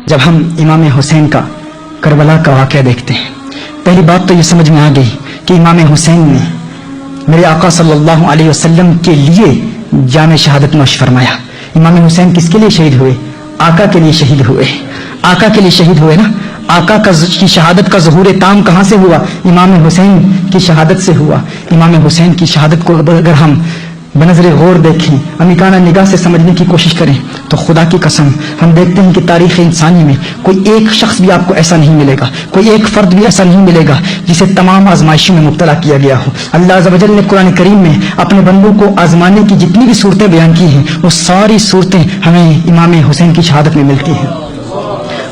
جب ہم امام حسین کا کربلا کا واقعہ دیکھتے ہیں، پہلی بات تو یہ سمجھ میں آ گئی کہ امام حسین نے میرے آقا صلی اللہ علیہ وسلم کے لیے جام شہادت نوش فرمایا۔ امام حسین کس کے لیے شہید ہوئے؟ آقا کے لیے شہید ہوئے۔ آقا کے لیے شہید ہوئے نا۔ آقا کی شہادت کا ظہور تام کہاں سے ہوا؟ امام حسین کی شہادت سے ہوا۔ امام حسین کی شہادت کو اگر ہم بنظر غور دیکھیں، امکانہ نگاہ سے سمجھنے کی کوشش کریں تو خدا کی قسم ہم دیکھتے ہیں کہ تاریخ انسانی میں کوئی ایک شخص بھی آپ کو ایسا نہیں ملے گا، کوئی ایک فرد بھی ایسا نہیں ملے گا جسے تمام آزمائشوں میں مبتلا کیا گیا ہو۔ اللہ عز و جل نے قرآن کریم میں اپنے بندوں کو آزمانے کی جتنی بھی صورتیں بیان کی ہیں، وہ ساری صورتیں ہمیں امام حسین کی شہادت میں ملتی ہیں۔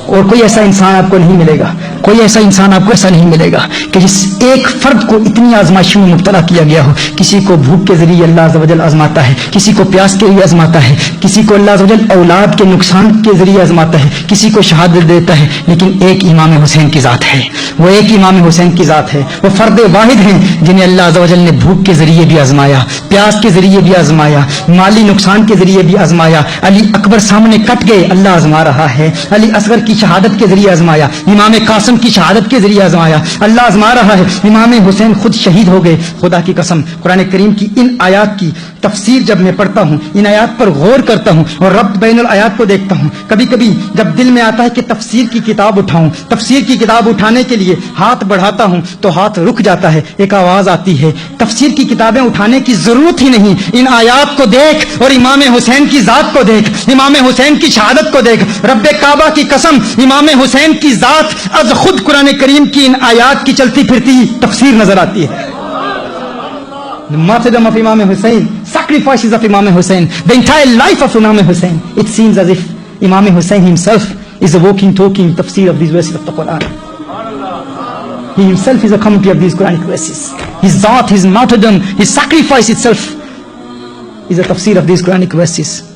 اور کوئی ایسا انسان آپ کو نہیں ملے گا، کوئی ایسا انسان آپ کو ایسا نہیں ملے گا کہ جس ایک فرد کو اتنی آزمائشوں میں مبتلا کیا گیا ہو۔ کسی کو بھوک کے ذریعے اللہ عز و جل آزماتا ہے، کسی کو پیاس کے لیے آزماتا ہے، کسی کو اللہ عز و جل اولاد کے نقصان کے ذریعے آزماتا ہے، کسی کو شہادت دیتا ہے، لیکن ایک امام حسین کی ذات ہے، وہ ایک امام حسین کی ذات ہے۔ وہ فرد واحد ہیں جنہیں اللہ عز و جل نے بھوک کے ذریعے بھی آزمایا، پیاس کے ذریعے بھی آزمایا، مالی نقصان کے ذریعے بھی آزمایا۔ علی اکبر سامنے کٹ گئے، اللہ آزما رہا ہے۔ علی اصغر کی شہادت کے ذریعے آزمایا، امام قاسم کی شہادت کے ذریعے آزمایا، اللہ آزما رہا ہے۔ امام حسین خود شہید ہو گئے۔ خدا کی قسم قرآن کریم کی ان آیات کی تفسیر جب میں پڑھتا ہوں، ان آیات پر غور کرتا ہوں اور ربط بین الآیات کو دیکھتا ہوں، کبھی کبھی جب دل میں آتا ہے کہ تفسیر کی کتاب اٹھاؤں، تفسیر کی کتاب اٹھانے کے لیے ہاتھ بڑھاتا ہوں تو ہاتھ رک جاتا ہے۔ ایک آواز آتی ہے، تفسیر کی کتابیں اٹھانے کی ضرورت ہی نہیں، ان آیات کو دیکھ اور امام حسین کی ذات کو دیکھ، امام حسین کی شہادت کو دیکھ۔ رب کعبہ کی قسم امام حسین کی ذات از خود قرآن کریم کی ان آیات کی چلتی پھرتی تفسیر نظر آتی ہے۔ The martyrdom of Imam Hussein, sacrifices of Imam Hussein, the entire life of Imam Hussein. It seems as if Imam Hussein himself is a walking, talking tafsir of these verses of the Quran. He himself is a commentary of these Quranic verses. His zat, his martyrdom, his sacrifice itself is a tafsir of these Quranic verses.